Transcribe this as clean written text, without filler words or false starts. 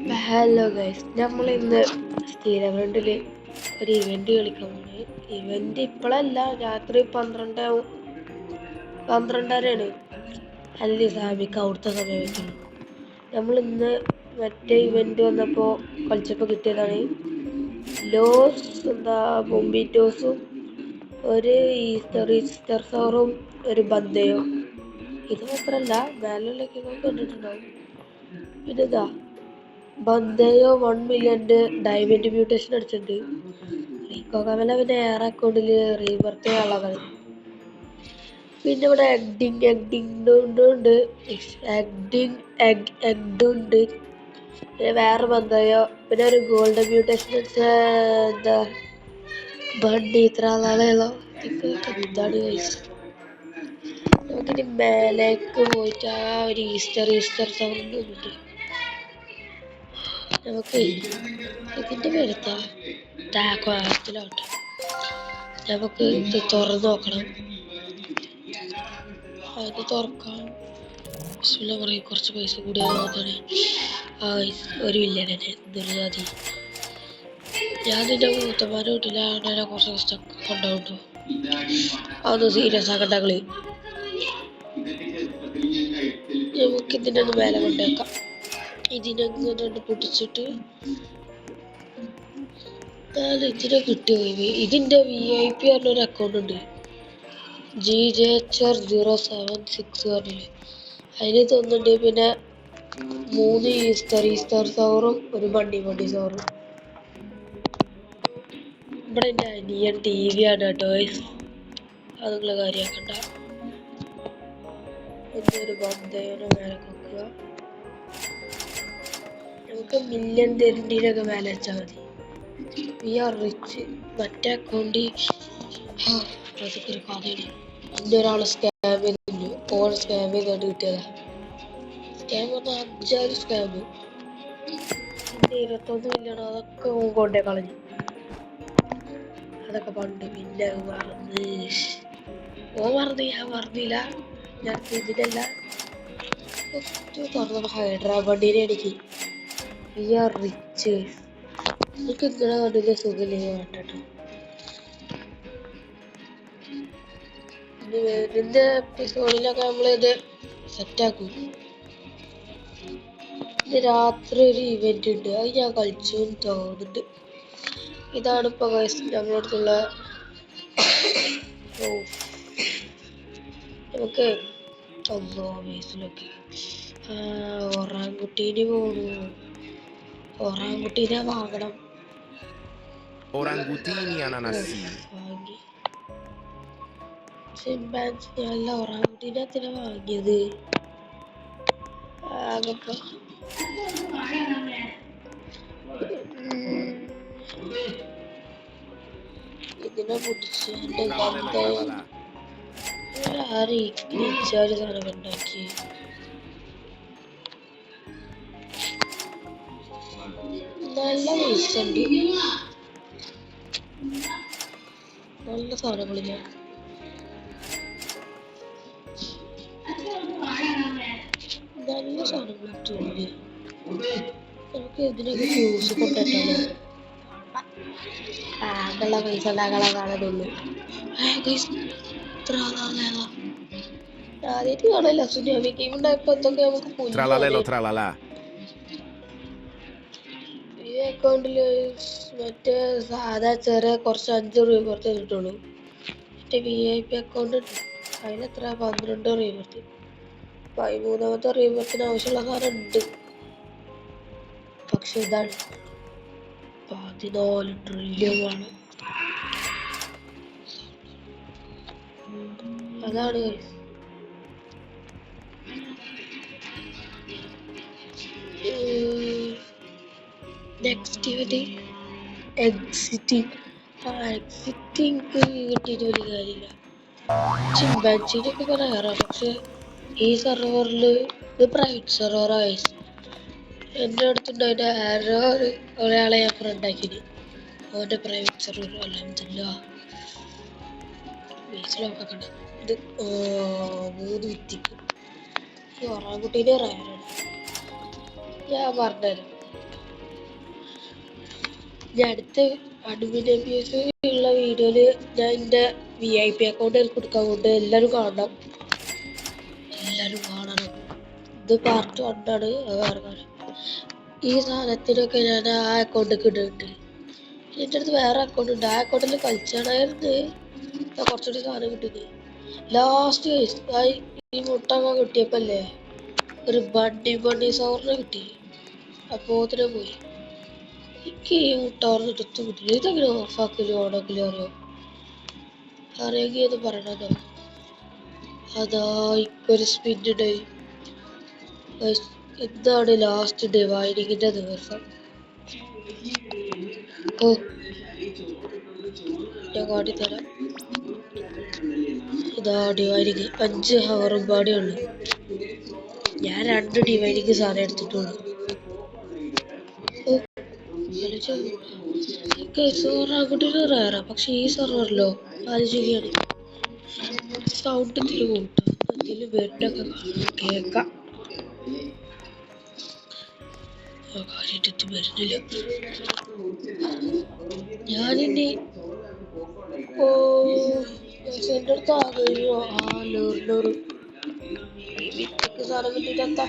Hello guys, നമ്മൾ ഇന്ന് സ്ഥിരവണ്ടിൽ ഒരു ഇവന്റ് കളിക്കാൻ പോണ്. ഇവന്റ് ഇപ്പോഴല്ല, രാത്രി 12:30 അല്ല സാമിക്ക് അവിടുത്തെ സമയം വെച്ചുള്ളൂ. നമ്മൾ ഇന്ന് മറ്റേ ഇവന്റ് വന്നപ്പോൾ കളിച്ചപ്പോൾ കിട്ടിയതാണ് മൊമ്പിറ്റോസും ഒരു ഈസ്റ്റർ സോറും ഒരു ബന്തയോ. ഇത് മാത്രല്ല മേലുള്ളൊക്കെ കണ്ടിട്ടുണ്ടാവും. പിന്നെ ഇതാ ബന്തയോ 1 മില്യൻ്റെ ഡയമണ്ട് മ്യൂട്ടേഷൻ അടിച്ചിട്ടുണ്ട്. റീക്കോ കമല പിന്നെ എയർ അക്കൗണ്ടിൽ റീബർത്ത് ഉള്ളതാണ്. പിന്നെ ഇവിടെ എഗ്ഡുണ്ട്. പിന്നെ വേറെ ബന്തയോ, പിന്നെ ഒരു ഗോൾഡൻ മ്യൂട്ടേഷൻ അടിച്ച എന്താ ബണ്ടി ഇത്ര നാളെയുള്ളോ. എന്താണ് കഴിച്ചു. നമുക്കിനി മേലേക്ക് പോയിട്ട് ആ ഒരു ഈസ്റ്റർ സൗണ്ട് ഉണ്ട്. നമുക്ക് ഇതിൻ്റെ പേരെത്താ ടാക്കോത്തിലോട്ടെ. നമുക്ക് ഇത് തുറന്ന് നോക്കണം. അത് തുറക്കാം. പറയും കുറച്ച് പൈസ കൂടി നോക്കാണ്. ഒരു മില്യനെ നിർജാതി. ഞാൻ നിന്റെ മൂത്തമാരെ വീട്ടിലെ ആണേനെ കുറച്ച് സ്റ്റക്ക് കൊണ്ടുപോട്ടോ. അതൊന്ന് സീരിയസ് ആക്കണ്ട കളി. നമുക്ക് ഇതിൻ്റെ ഒന്ന് മേലെ കൊണ്ടേക്കാം. ഇതിനെ പൊട്ടിച്ചിട്ട് ഇതിനെ കിട്ടിയോ. ഇതിൻ്റെ VIP പറഞ്ഞൊരു അക്കൗണ്ട് ഉണ്ട്, GJHR076 പറഞ്ഞില്ലേ, അതിന് തോന്നുന്നുണ്ട്. പിന്നെ 3 ഈസ്റ്റർ സോറും ഒരു ബണ്ടി സോറും. ഇവിടെ എൻ്റെ അനിയൻ TV ആണ് കേട്ടോ. അത് നിങ്ങൾ കാര്യമാക്കണ്ട. ഒരു ബന്തയോനെ മേലെ നോക്കുക. നമുക്ക് മില്യൺ തരുന്നതിനൊക്കെ മേലെ വെച്ചാൽ മതി. We are rich. മറ്റേ അക്കൗണ്ട് അതൊക്കെ ഒരു കഥയാണ്. എൻ്റെ ഒരാൾ സ്കാം ചെയ്തിട്ടുണ്ട്. സ്കാം ചെയ്തോണ്ട് കിട്ടിയതാ. സ്കാം പറഞ്ഞാൽ 5 സ്കാം. എൻ്റെ 21 മില്യൺ അതൊക്കെ കൊണ്ടേ കളഞ്ഞു. അതൊക്കെ പണ്ട്. പിന്നെ ഞാൻ മറന്നില്ല. ഞാൻ ഇതിനല്ല തുറന്ന ഹൈദരാബാദിനെ എനിക്ക്. We are rich. എനിക്ക് ഇങ്ങനെ കണ്ടില്ല സുഖമില്ലേ വേണ്ടോ. ഇതിൻ്റെ എപ്പിസോഡിലൊക്കെ നമ്മളിത് സെറ്റാക്കും. ഇത് രാത്രി ഒരു ഇവന്റ് ഉണ്ട്, അത് ഞാൻ കളിച്ചു തോന്നുന്നുണ്ട്. ഇതാണ് ഇപ്പോൾ നമ്മുടെ അടുത്തുള്ള. നമുക്ക് ബേസിലൊക്കെ ഒറാങ്കുട്ടീന് പോണു. ഒറാങ്കുട്ടീനെ വാങ്ങണം. വാങ്ങി ചിമ്പാൻസി അല്ല, ഒറാങ്കുട്ടീനെ എന്തിനാ വാങ്ങിയത്. ഇതിനെ പൊട്ടിച്ച് സാധനം ഉണ്ടാക്കി. നല്ല പൈസ ഉണ്ട്. നല്ല സാധനങ്ങളില്ല. നല്ല സാധനങ്ങൾ കിട്ടുന്നുണ്ട്. നമുക്ക് ഇതിനൊക്കെ ഫ്യൂസ് കൊണ്ടിട്ടാലോ. ആകെയുള്ള പൈസ ഉണ്ടാക്കാനുള്ള കാണുന്നുള്ളൂ. ആദ്യമായിട്ട് കാണല്ല. സുനാമി ഗെയിം ഉണ്ടായപ്പോ എന്തൊക്കെ നമുക്ക് ഈ അക്കൗണ്ടില് മറ്റേ സാധാ ചെറിയ കുറച്ച് 5 റീബർത്ത് കിട്ടുള്ളൂ. മറ്റേ VIP അക്കൗണ്ട് ഉണ്ട്, അതിലെത്ര 12 റീബർത്ത്. 13ാമത്തെ റീബർത്തിന് ആവശ്യമുള്ള സാധനം ഉണ്ട്. പക്ഷെ ഇതാണ് 14 ട്രില്യൺ ആണ്. അതാണ് നെക്സ്റ്റ് ഇവന്റ് എക്സിറ്റിംഗ്. കിട്ടിയിട്ട് വലിയ കാര്യമില്ല. ചിമ്പാൻസിനൊക്കെ പറയാറാ. പക്ഷെ ഈ സെർവറിൽ ഇത് പ്രൈവറ്റ് സെർവറായി. എൻ്റെ അടുത്തുണ്ടായിട്ട് ആരോ ഒരാളെ ഞാൻ ഫ്രണ്ടാക്കിന്. അവൻ്റെ പ്രൈവറ്റ് സെർവർ അല്ല ബേസിലൊക്കെ കണ്ട. ഇത് 3 വിത്തിക്ക് ഈ ഒറാങ്കുട്ടീൻ്റെ റയറാണ്. ഞാൻ പറഞ്ഞുതരാം. ഞാൻ അടുത്ത അഡ്മിൻ അബ്യൂസ് ഉള്ള വീഡിയോയില് ഞാൻ എൻ്റെ VIP അക്കൗണ്ട് കൊടുക്കാൻ കൊണ്ട് എല്ലാവരും കാണണം. എല്ലാവരും കാണണം. ഇത് പാർട്ട് 1 ആണ്. വേറെ കാര്യം, ഈ സാധനത്തിനൊക്കെ ഞാൻ ആ അക്കൗണ്ടിലേക്ക് ഇട്ടിട്ടുണ്ട്. എൻ്റെ അടുത്ത് വേറെ അക്കൗണ്ട് ഉണ്ട്. ആ അക്കൗണ്ടിൽ കളിച്ചാണായിരുന്നു ഞാൻ കുറച്ചുകൂടി സാധനം കിട്ടുന്നത്. ലാസ്റ്റ് ഈ മുട്ട കിട്ടിയപ്പല്ലേ ഒരു ബണ്ണി സവർന്ന് കിട്ടി. അപ്പോത്തിന് പോയി. എനിക്ക് ഈ മുട്ട ഓർന്ന് എടുത്ത് കിട്ടില്ല. ഇതെങ്ങനെ ഓഫാക്കലും ഓണാക്കലും അറിയാമെങ്കിൽ അത് പറയണതോ. അതാ ഒരു സ്പിന്നുണ്ട്. ഇതാണ് ലാസ്റ്റ് ഡിവൈഡിങ്ങിന്റെ ദിവസം. ഓ, ഞാൻ കാട്ടിത്തരാം. ഇതാ ഡിവൈഡിങ് 5 ഹവറും പാടേ ഉള്ളു. ഞാൻ 2 ഡിവൈഡിങ് സാധനം എടുത്തിട്ടുള്ളൂ. സെർവർ റയറാ, പക്ഷെ ഈ സെർവറിലോ ആലോചിക്കുകയാണ് സൗണ്ട് ഇത്തിരി കൂട്ടാം. എന്തെങ്കിലും ബെഡൊക്കെ കേൾക്കാം. കാര്യമായിട്ട് വരുന്നില്ല. ഞാനിനി എൻ്റെ അടുത്ത് ആകെ ലേർണർ സാധനം കിട്ടിയിട്ടെത്താ